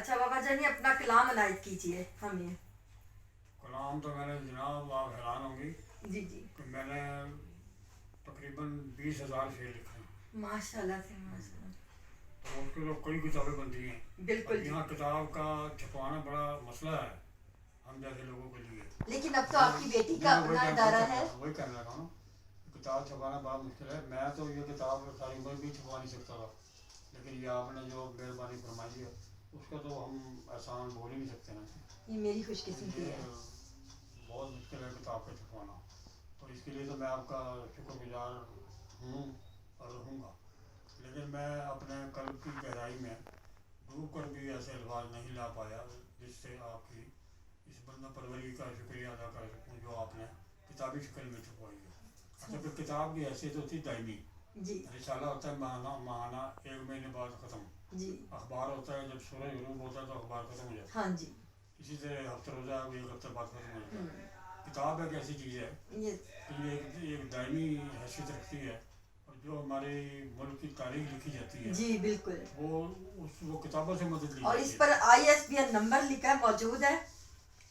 اچھا بابا جانی اپنا کلام عنایت کیجیے ہمیں. کلام تو میں نے جناب آپ حیران ہوں گی جی جی کہ میں نے تقریباً 20,000 شعر لکھے ہیں. ماشاء اللہ سے ماشاء اللہ. تو اس کے تو کئی کتابیں بنتی ہیں. بالکل اب جی. یہاں کتاب کا چھپوانا بڑا مسئلہ ہے ہم جیسے لوگوں کے لیے. لیکن اب تو آپ کی بیٹی کا اپنا ادارہ ہے. وہی کہنے لگا ہوں کتاب چھپانا بہت مشکل ہے. میں تو یہ کتاب ساری عمر بھی چھپا نہیں سکتا تھا لیکن یہ آپ نے جو مہربانی فرمائی ہے اس کا تو ہم احسان بول ہی نہیں سکتے نا. یہ میری خوش قسمتی ہے. بہت مشکل ہے کتاب کا چھپوانا تو اس کے لیے تو میں آپ کا شکر گزار ہوں اور رہوں گا. لیکن میں اپنے قلب کی گہرائی میں ڈوب کر بھی ایسے الفاظ نہیں لا پایا جس سے آپ کی اس بندہ پروری کا شکریہ ادا کر سکوں جو آپ نے کتابی شکل میں چھپوائی ہے. اچھا پھر کتاب کی حیثیت ہوتی ہے دائمی. جی رسالہ ہوتا ہے ماہانہ 1 مہینے بعد ختم. جی اخبار ہوتا ہے جب سورج غروب ہوتا ہے تو اخبار ختم ہو جاتا ہے. ہاں جی. اسی طرح ہفتہ روزہ ہے وہ 1 ہفتے بعد ختم ہو جاتا ہے. کتاب ایک ایسی چیز ہے کہ یہ ایک دائمی حیثیت رکھتی ہے اور جو ہمارے ملک کی تاریخ لکھی جاتی ہے جی بالکل وہ کتابوں سے مدد لی اور جاتی اس ہے. پر ISBN نمبر لکھا ہے موجود ہے.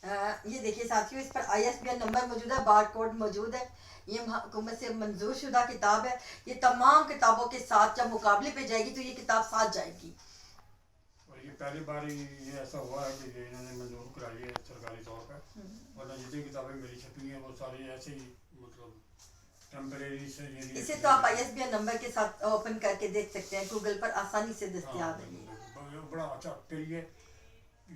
یہ دیکھیے ساتھیوں اس پر ISBN نمبر موجود ہے بار کوڈ موجود ہے. یہ حکومت سے منظور شدہ کتاب ہے. یہ تمام کتابوں کے ساتھ جب مقابلے پہ جائے گی تو یہ کتاب ساتھ جائے گی. اور یہ پہلی بار یہ ایسا ہوا ہے کہ انہوں نے منظور کرائی ہے سرکاری طور پہ. ورنہ جتنی کتابیں میری چھپی ہیں وہ ساری ایسے ہی مطلب ٹیمپریری سے. اسے تو آپ ISBN نمبر کے ساتھ اوپن کر کے دیکھ سکتے ہیں گوگل پر آسانی سے دستیاب ہے. بڑا اچھا. پھر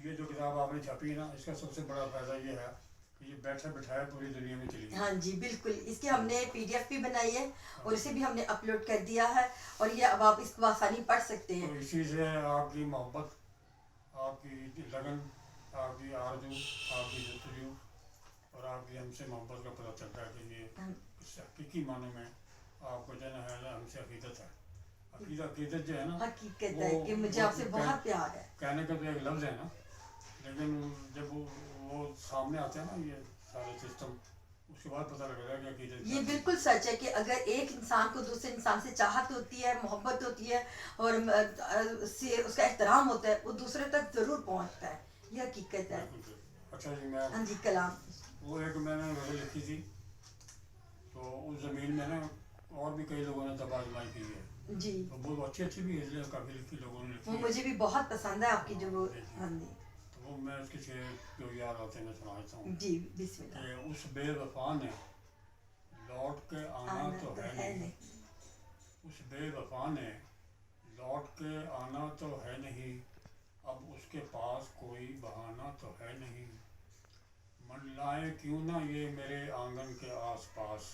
یہ جو کتاب آپ نے چھاپی ہے نا اس کا سب سے بڑا فائدہ یہ ہے کہ یہ بیٹھے بٹھائے پوری دنیا میں چلی گئی. ہاں جی بالکل. اس کی ہم نے PDF بھی بنائی ہے اور اسے بھی ہم نے اپلوڈ کر دیا ہے اور یہ اب آپ اس کو آسانی پڑھ سکتے ہیں. تو اسی سے آپ کی محبت آپ کی لگن آپ کی آرزو آپ کی جستجو اور آپ کی ہم سے محبت کا پتہ چلتا ہے کہ یہ حقیقی معنی میں آپ کو جو ہے ہم سے عقیدت ہے. عقیدت جو ہے نا حقیقت ہے کہ مجھے آپ سے بہت پیار ہے. کہنے کا تو ایک لفظ ہے نا لیکن جب وہ سامنے آتے ہیں نا یہ سارے سسٹم اس کے بعد پتہ لگے گا کہ عقیدت یہ بالکل سچ ہے کہ اگر ایک انسان کو دوسرے انسان سے چاہت ہوتی ہے محبت ہوتی ہے اور اس کا احترام ہوتا ہے وہ دوسرے تک ضرور پہنچتا ہے. یہ حقیقت ہے. اچھا جی میں ہاں جی کلام وہ ایک میں نے غزل لکھی تھی تو اس زمین میں نا اور بھی کئی لوگوں نے دب آزمائی کی ہے. جی تو بہت اچھی بھی غزلیں کافی لکھی لوگوں نے لکھی وہ ہے. مجھے بھی بہت پسند ہے آپ کی جو وہ. ہاں جی تو وہ میں اس کے شعر جو یاد آتے ہیں میں سناتا ہوں. جی بسم اللہ. کہ اس بے وفا نے لوٹ کے آنا تو ہے نہیں. اس بے وفا نے لوٹ کے آنا تو ہے نہیں. اب اس کے پاس کوئی بہانہ تو ہے نہیں. منڈلائیں کیوں نہ یہ میرے آنگن کے آس پاس.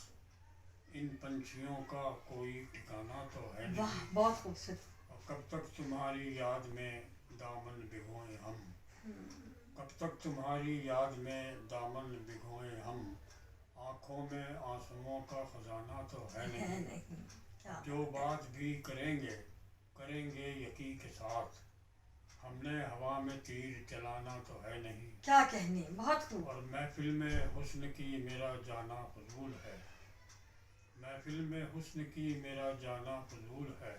ان پنچھیوں کا کوئی ٹھکانہ تو ہے نہیں. واہ بہت خوبصورت. کب تک تمہاری یاد میں دامن بھگوئیں ہم. کب تک تمہاری یاد میں دامن بھگوئیں ہم. آنکھوں میں آنسوؤں کا خزانہ تو ہے نہیں. جو بات بھی کریں گے یقین کے ساتھ. ہم نے ہوا میں تیر چلانا تو ہے نہیں. کیا کہنے بہت خوب. اور محفل میں حسن کی میرا جانا فضول ہے. محفل میں حسن کی میرا جانا فضول ہے.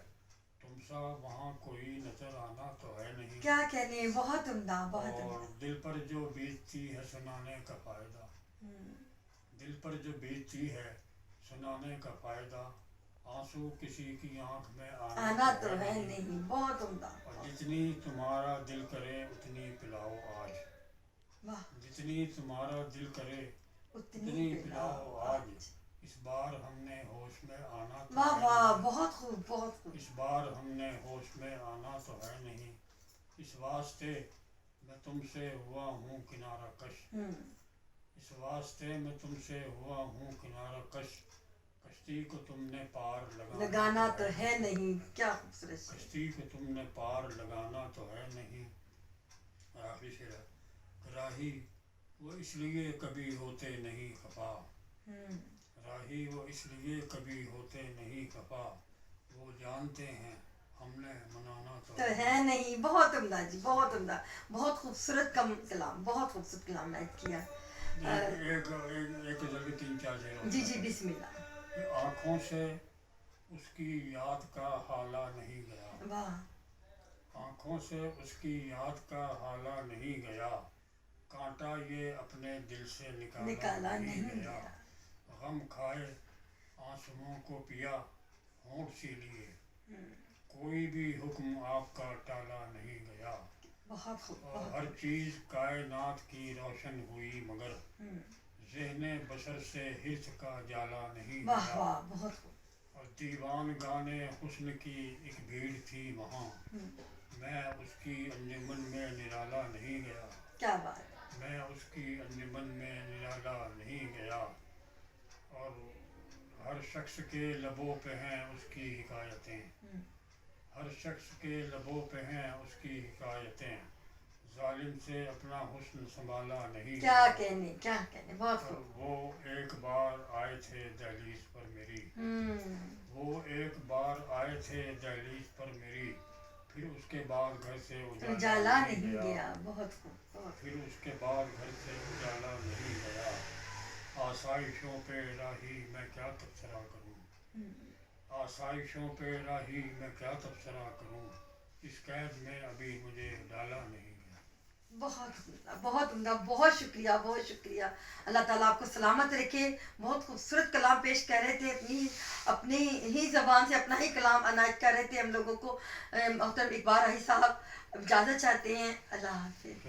تم سا وہاں کوئی نظر آنا تو ہے نہیں. کیا کہنے بہت عمدہ بہت عمدہ. اور دل پر جو بیتتی ہے سنانے کا فائدہ. دل پر جو بیتتی ہے سنانے کا فائدہ. آنسو کسی کی آنکھ میں آنا تو ہے نہیں. بہت عمدہ. اور جتنی تمہارا دل کرے اتنی پلاؤ آج. واہ جتنی تمہارا دل کرے اتنی پلاؤ آج. اس بار ہم نے ہوش میں آنا تو واہ ہے واہ نہیں. بہت خوب بہت خوب. اس بار ہم نے ہوش میں آنا تو ہے نہیں. اس واسطے میں تم سے ہوا ہوں کنارہ کش. اس واسطے میں تم سے ہوا ہوں کنارہ کش. کشتی کو تم نے پار لگانا تو ہے نہیں. کیا خوبصورت. کشتی کو تم نے پار لگانا تو ہے نہیں. آخری شعر ہے. راہی وہ اس لیے کبھی ہوتے نہیں خفا. راہی وہ اس لیے کبھی ہوتے نہیں خفا. وہ جانتے ہیں ہم نے منانا تو ہے نہیں. بہت عمدہ جی بہت عمدہ. بہت خوبصورت کلام بہت خوبصورت کلام ایڈ کیا. ایک غزل کے 3-4 شعر. جی جی بسم اللہ. کہ آنکھوں سے اس کی یاد کا حالہ نہیں گیا. واہ آنکھوں سے اس کی یاد کا حالہ نہیں گیا، کانٹا یہ اپنے دل سے نکالا نہیں گیا، غم کھائے آنسوؤں کو پیا ہونٹ سی لیے، کوئی بھی حکم آپ کا ٹالا نہیں گیا، بہت خوب، اور بہت ہر خوب۔ چیز کائنات کی روشن ہوئی مگر ذہن بشر سے حرص کا جالا نہیں واہ گیا، واہ، بہت خوب۔ اور دیوان گانے حسن کی ایک بھیڑ تھی وہاں، میں اس کی انجمن میں نرالا نہیں گیا، کیا بات ہے۔ میں اس کی انجمن میں نرالا نہیں گیا، اور ہر شخص کے لبوں پہ ہیں اس کی حکایتیں، ہر شخص کے لبوں پہ ہیں اس کی حکایتیں، ظالم سے اپنا حسن سنبھالا نہیں کیا گیا، کہنے، کیا کہنے، بہت اور خوب۔ وہ ایک بار آئے تھے دہلیز پر میری، وہ ایک بار آئے تھے دہلیز پر میری، پھر اس کے بعد گھر سے اجالا اجالا نہیں نہیں گیا، گیا، بہت خوب، بہت پھر اس کے بعد گھر سے اجالا نہیں گیا، آسائشوں پہ راہی میں کیا تبصرہ کروں، آسائشوں پہ راہی میں کیا تبصرہ کروں، اس قید میں ابھی مجھے ڈالا نہیں گیا۔ بہت عمدہ، بہت عمدہ، بہت شکریہ، بہت شکریہ۔ اللہ تعالیٰ آپ کو سلامت رکھے۔ بہت خوبصورت کلام پیش کر رہے تھے، اپنی ہی زبان سے اپنا ہی کلام عنایت کر رہے تھے ہم لوگوں کو۔ محترم اقبال راہی صاحب اجازت چاہتے ہیں، اللہ حافظ۔